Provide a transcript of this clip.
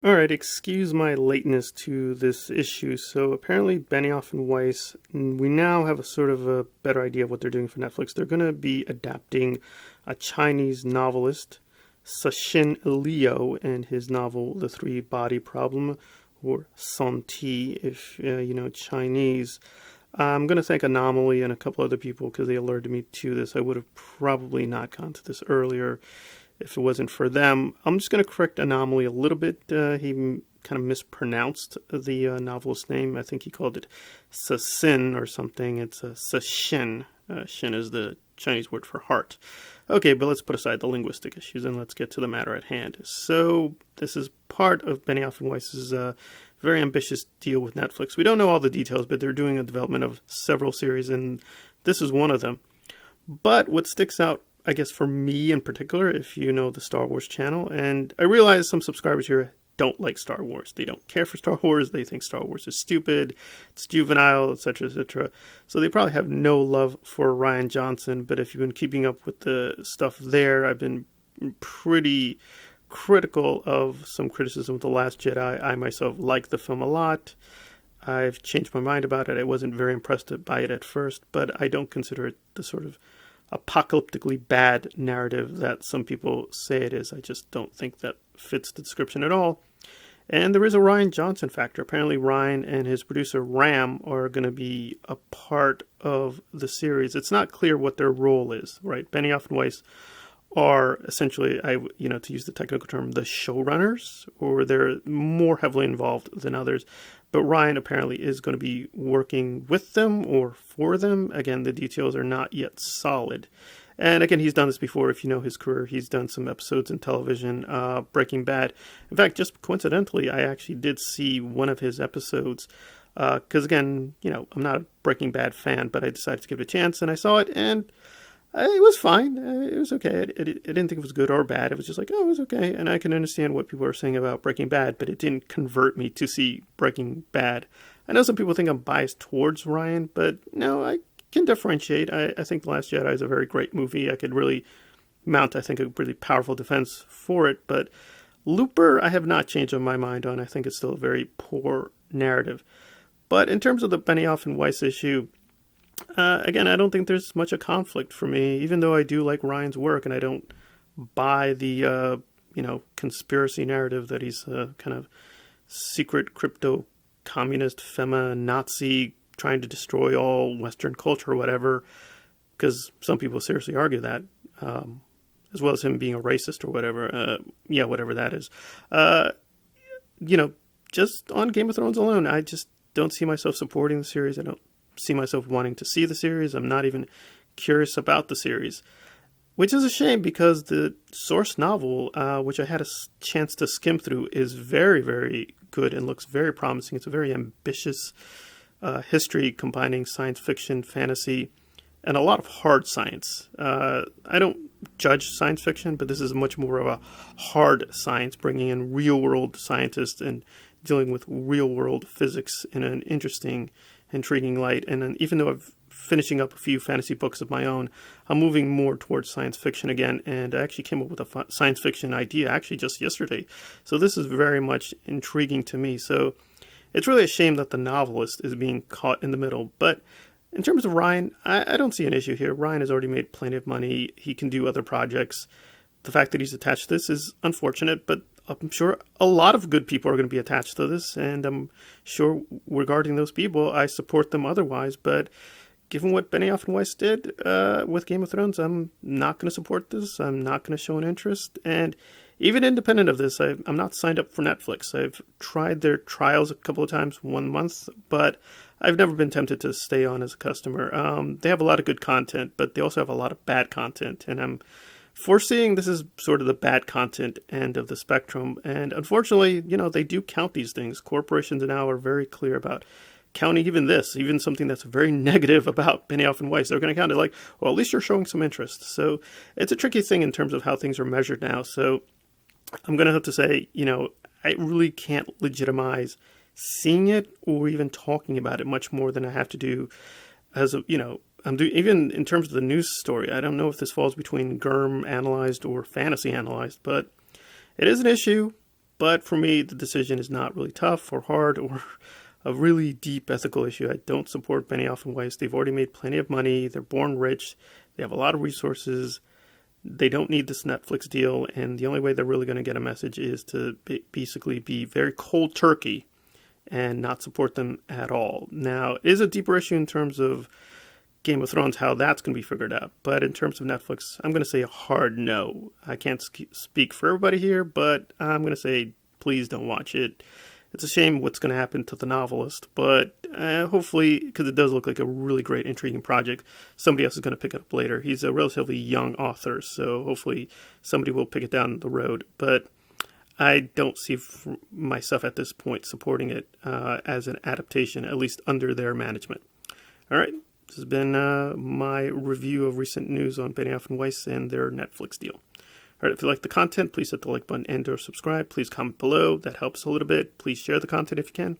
Alright, excuse my lateness to this issue. So apparently Benioff and Weiss, we now have a sort of a better idea of what they're doing for Netflix. They're going to be adapting a Chinese novelist, Cixin Liu, and his novel The Three Body Problem, or Santi, if you know Chinese. I'm going to thank Anomaly and a couple other people because they alerted me to this. I would have probably not gone to this earlier if it wasn't for them. I'm just going to correct Anomaly a little bit. He kind of mispronounced the novelist's name. I think he called it Cixin or something. It's Cixin. Shin is the Chinese word for heart. Okay, but let's put aside the linguistic issues and let's get to the matter at hand. So this is part of Benioff and Weiss's very ambitious deal with Netflix. We don't know all the details, but they're doing a development of several series, and this is one of them. But what sticks out, I guess, for me in particular, if you know the Star Wars channel, and I realize some subscribers here don't like Star Wars. They don't care for Star Wars. They think Star Wars is stupid, it's juvenile, etc., etc. So they probably have no love for Rian Johnson. But if you've been keeping up with the stuff there, I've been pretty critical of some criticism of The Last Jedi. I myself like the film a lot. I've changed my mind about it. I wasn't very impressed by it at first, but I don't consider it the sort of apocalyptically bad narrative that some people say it is. I just don't think that fits the description at all. And there is a Rian Johnson factor. Apparently Rian and his producer Ram are going to be a part of the series. It's not clear what their role is, right? Benioff and Weiss are essentially, to use the technical term, the showrunners, or they're more heavily involved than others. But Rian apparently is going to be working with them or for them. Again, the details are not yet solid. And again, he's done this before. If you know his career, he's done some episodes in television, Breaking Bad. In fact, just coincidentally, I actually did see one of his episodes. Because again, I'm not a Breaking Bad fan, but I decided to give it a chance, and I saw it, and it was fine. It was okay. I didn't think it was good or bad. It was just like, oh, it was okay. And I can understand what people are saying about Breaking Bad, but it didn't convert me to see Breaking Bad. I know some people think I'm biased towards Rian, but no, I can differentiate. I think The Last Jedi is a very great movie. I could really mount, I think, a really powerful defense for it. But Looper, I have not changed my mind on. I think it's still a very poor narrative. But in terms of the Benioff and Weiss issue, again, I don't think there's much a conflict for me, even though I do like Ryan's work and I don't buy the, conspiracy narrative that he's a kind of secret crypto communist Nazi trying to destroy all Western culture or whatever, because some people seriously argue that, as well as him being a racist or whatever, whatever that is. Just on Game of Thrones alone, I just don't see myself supporting the series. I don't see myself wanting to see the series. I'm not even curious about the series, which is a shame because the source novel, which I had a chance to skim through, is very, very good and looks very promising. It's a very ambitious history combining science fiction, fantasy, and a lot of hard science. I don't judge science fiction, but this is much more of a hard science, bringing in real-world scientists and dealing with real-world physics in an interesting, intriguing light. And then even though I'm finishing up a few fantasy books of my own, I'm moving more towards science fiction again, and I actually came up with a science fiction idea actually just yesterday. So this is very much intriguing to me. So it's really a shame that the novelist is being caught in the middle. But in terms of Ryan, I don't see an issue here. Ryan has already made plenty of money. He can do other projects. The fact that he's attached to this is unfortunate, but I'm sure a lot of good people are going to be attached to this, and I'm sure regarding those people, I support them otherwise. But given what Benioff and Weiss did with Game of Thrones, I'm not going to support this. I'm not going to show an interest. And even independent of this, I'm not signed up for Netflix. I've tried their trials a couple of times, 1 month, but I've never been tempted to stay on as a customer. They have a lot of good content, but they also have a lot of bad content, and I'm foreseeing this is sort of the bad content end of the spectrum. And unfortunately, they do count these things. Corporations now are very clear about counting even this, even something that's very negative about Benioff and Weiss. They're going to count it like, well, at least you're showing some interest. So it's a tricky thing in terms of how things are measured now. So I'm going to have to say, I really can't legitimize seeing it or even talking about it much more than I have to do as a, even in terms of the news story. I don't know if this falls between GRRM analyzed or fantasy analyzed, but it is an issue. But for me, the decision is not really tough or hard or a really deep ethical issue. I don't support Benioff and Weiss. They've already made plenty of money. They're born rich. They have a lot of resources. They don't need this Netflix deal. And the only way they're really going to get a message is to basically be very cold turkey and not support them at all. Now, it is a deeper issue in terms of Game of Thrones, how that's going to be figured out. But in terms of Netflix, I'm going to say a hard no. I can't speak for everybody here, but I'm going to say please don't watch it. It's a shame what's going to happen to the novelist, but hopefully, because it does look like a really great, intriguing project, somebody else is going to pick it up later. He's a relatively young author, so hopefully somebody will pick it down the road. But I don't see myself at this point supporting it as an adaptation, at least under their management. All right, this has been my review of recent news on Benioff and Weiss and their Netflix deal. All right, if you like the content, please hit the like button and or subscribe. Please comment below. That helps a little bit. Please share the content if you can.